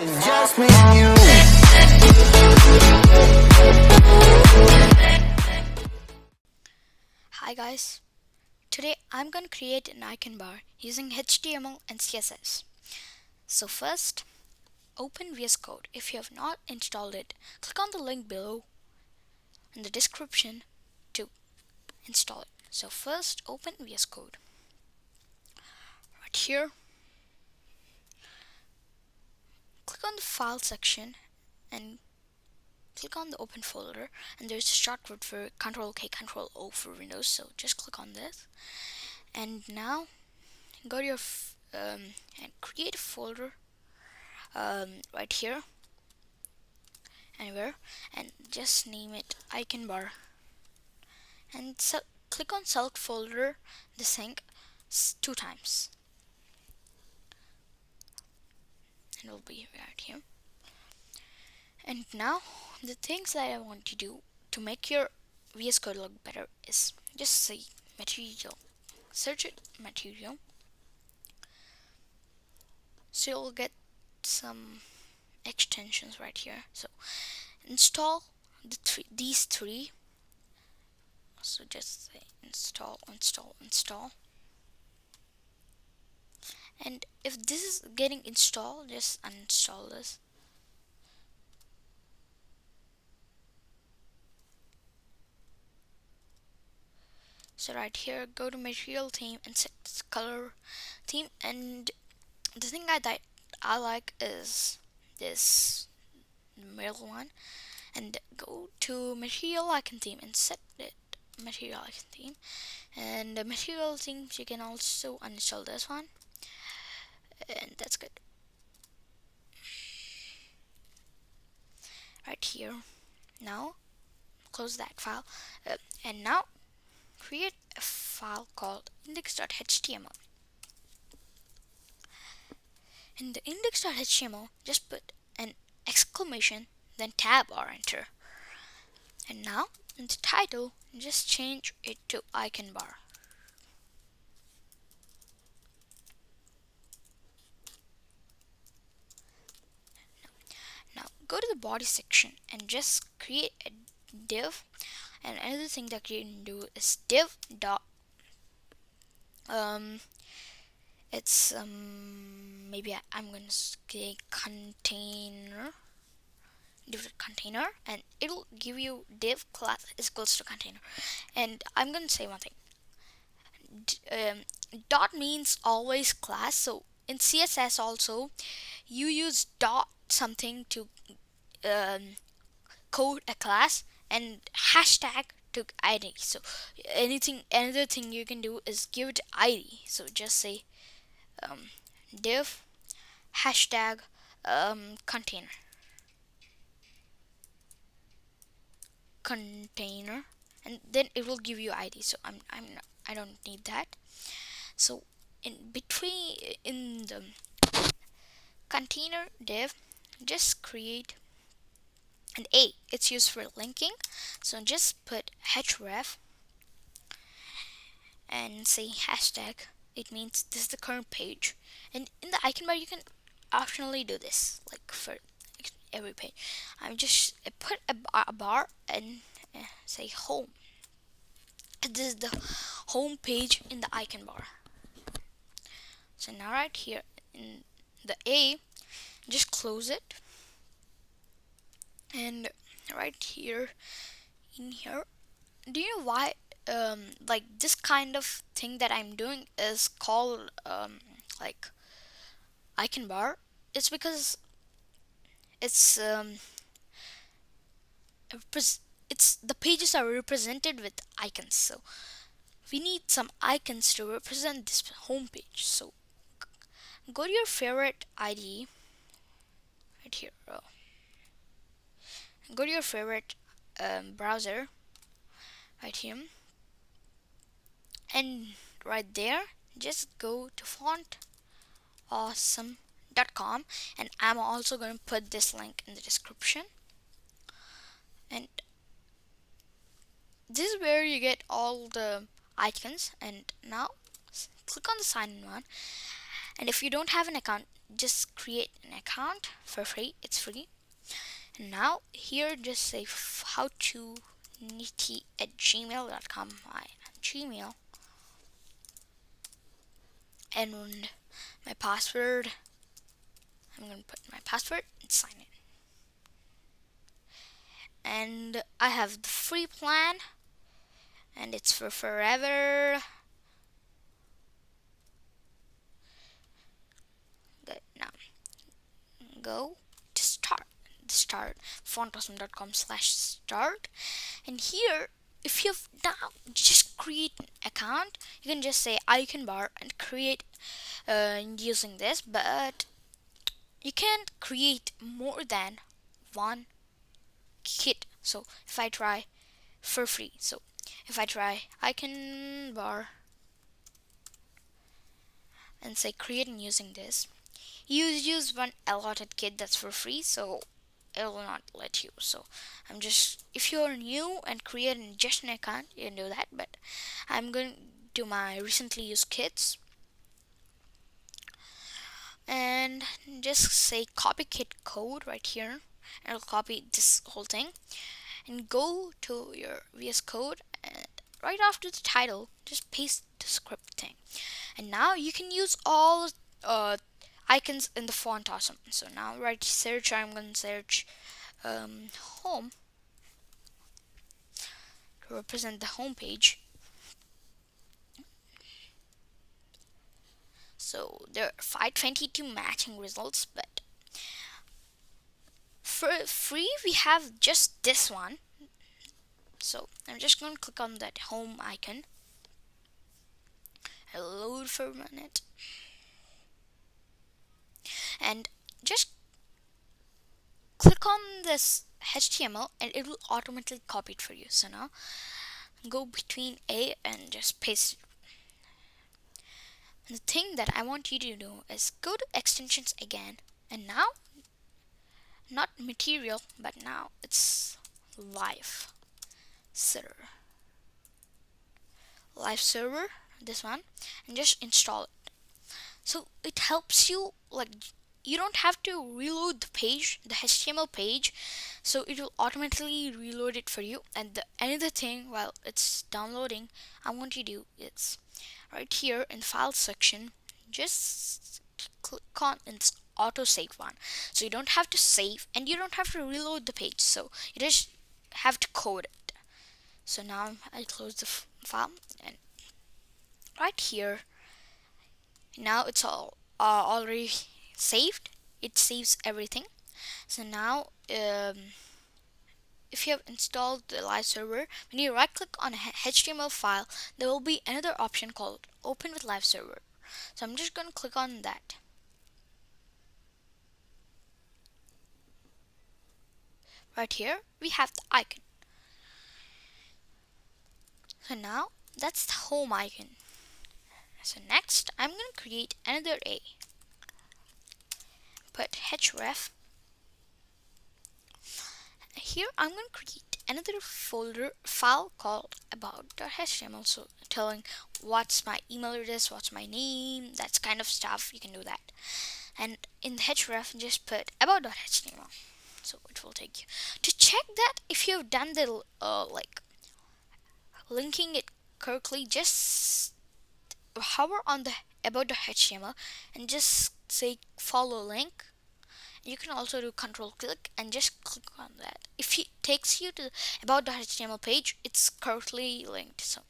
It's just me and you. Hi guys, today I'm going to create an icon bar using HTML and CSS. So first, open VS Code. If you have not installed it, click on the link below in the description to install it. So first, open VS Code. Right here, click on the file section and click on the open folder, and there's a shortcut for Ctrl K, Ctrl O for Windows, so just click on this. And now go to your and create a folder right here, anywhere, and just name it icon bar, and so click on select folder, the sync 2 times, and it will be right here. And now the things that I want to do to make your VS Code look better is just say material, search it material, so you'll get some extensions right here. So install these three. So just say install, and if this is getting installed, just uninstall this. So right here, go to material theme and set color theme, and the thing that I like is this middle one, and go to material icon theme and set it material icon theme. And the material themes, you can also uninstall this one, and that's good. Right here, now close that file, and now create a file called index.html. In the index.html, just put an exclamation, then tab or enter. And now in the title, just change it to icon bar. Now go to the body section and just create a div. And another thing that you can do is div dot it's maybe I'm gonna say container, and it'll give you div class is equals to container. And I'm gonna say one thing, dot means always class, so in CSS also you use dot something to code a class, and hashtag to ID. So another thing you can do is give it ID. So just say div hashtag container, and then it will give you ID. So I don't need that. So in between, in the container div, just create an A. It's used for linking, so just put href and say hashtag. It means this is the current page, and in the icon bar you can optionally do this, like for every page. I put a bar and say home. This is the home page in the icon bar. So now right here in the A, just close it, and right here in here, do you know why like this kind of thing that I'm doing is called like icon bar? It's because it's it's the pages are represented with icons, so we need some icons to represent this home page. So go to your favorite IDE right here, go to your favorite browser right here, and right there just go to fontawesome.com, and I'm also going to put this link in the description. And this is where you get all the icons. And now click on the sign in one, and if you don't have an account, just create an account for free. It's free. And now here just say howToNity@gmail.com, my Gmail, and my password. I'm gonna put my password and sign in. And I have the free plan, and it's for forever. Good. Now go to start fontawesome.com/start, and here if you've now just create an account, you can just say icon bar and create using this, but you can't create more than one kit. So if I try for free, so if I try icon bar and say creating using this, you use one allotted kit that's for free, so it will not let you. So I'm just, if you're new and creating just an account, you can do that, but I'm going to do my recently used kits and just say copy kit code right here, and I'll copy this whole thing and go to your VS Code, and right after the title just paste the script thing, and now you can use all icons in the font awesome. So now right search, I'm going to search home to represent the home page. So there are 522 matching results, but for free we have just this one. So I'm just going to click on that home icon. It'll load for a minute, and just click on this HTML and it will automatically copy it for you. So now go between A and just paste it. And the thing that I want you to do is go to extensions again, and now not material, but now it's live server, this one, and just install it. So it helps you, like, you don't have to reload the page, the HTML page, so it will automatically reload it for you. And the another thing, while it's downloading, I want you to do is right here in file section, just click on its autosave one, so you don't have to save and you don't have to reload the page, so you just have to code it. So now I close the file, and right here now it's all already saved. It saves everything. So now if you have installed the live server, when you right click on a HTML file, there will be another option called open with live server. So I'm just going to click on that. Right here we have the icon. So now that's the home icon. So next I'm going to create another A. Put href. Here I'm going to create another folder file called about.html, so telling what's my email address, what's my name, that kind of stuff. You can do that. And in the href just put about.html, so it will take you to check that if you've done the like linking it correctly. Just hover on the about.html and just say follow link. You can also do control click and just click on that. If it takes you to about.html page, it's correctly linked. So,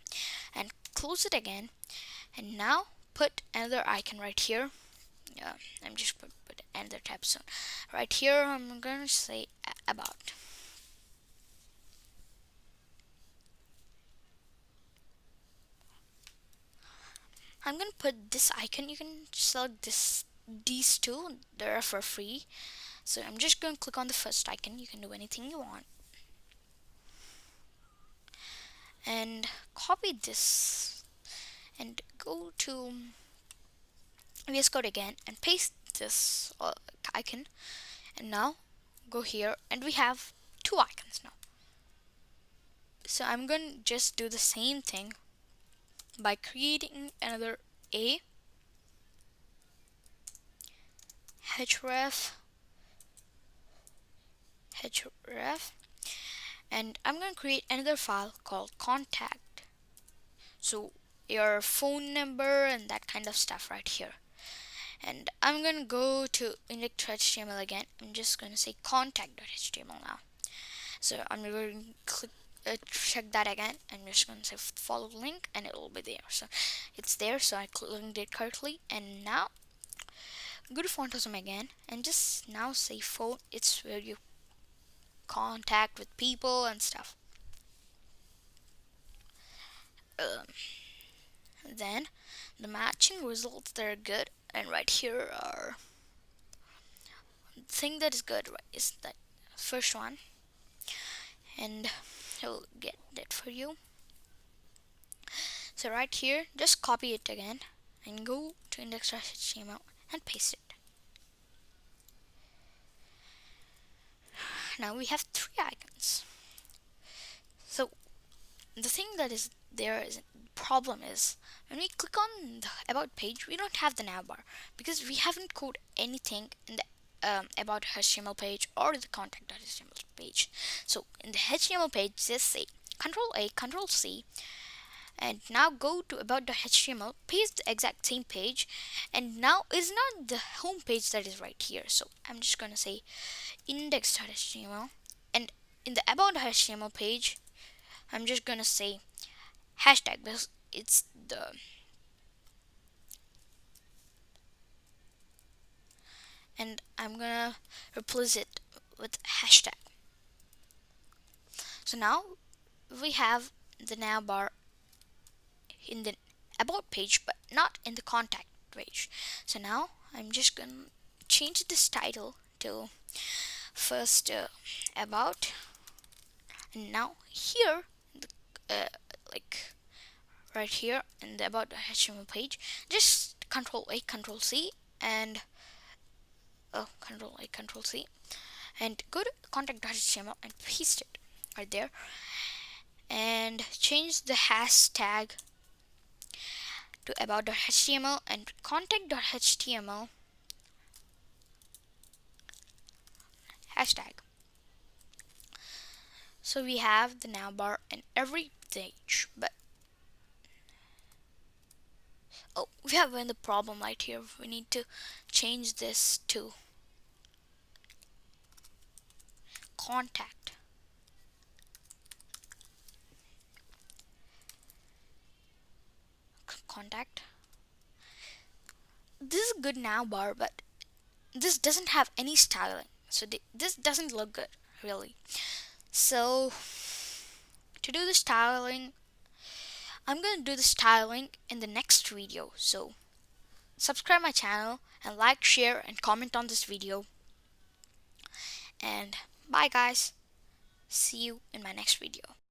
and close it again, and now put another icon right here. I'm just put another tab. So right here I'm going to say about. I'm going to put this icon. You can select these two, they're for free. So I'm just going to click on the first icon. You can do anything you want and copy this and go to VS Code again and paste this icon, and now go here and we have two icons now. So I'm going to just do the same thing by creating another A, href, href, and I'm going to create another file called contact. So your phone number and that kind of stuff right here. And I'm going to go to index.html again. I'm just going to say contact.html now. So I'm going to click check that again. I'm just going to say follow link and it will be there. So it's there, so I linked it correctly. And now go to Fontasm again and just now say phone. It's where you contact with people and stuff. Then the matching results, they're good, and right here are the thing that is good, right, is that first one, and I'll get that for you. So right here, just copy it again and go to index.html and paste it. Now we have 3 icons. So the thing that is there is problem is when we click on the about page, we don't have the navbar because we haven't coded anything in the about HTML page or the contact.html page. So in the HTML page, just say Control A, Control C, and now go to about.html, paste the exact same page, and now it's not the home page that is right here. So I'm just gonna say index.html, and in the about.html page, I'm just gonna say hashtag because it's the and I'm gonna replace it with hashtag. So now we have the navbar in the about page but not in the contact page. So now I'm just gonna change this title to first about, and now here the, like right here in the about HTML page, just Control A, Control C, and Control A, Control C, and go to contact.html and paste it right there, and change the hashtag to about.html and contact.html hashtag. So we have the navbar in every page, but we have the problem right here. We need to change this to contact. Contact. This is good navbar, but this doesn't have any styling, so this doesn't look good really. So to do the styling, I'm gonna do the styling in the next video. So subscribe my channel and like, share, and comment on this video. And bye guys, see you in my next video.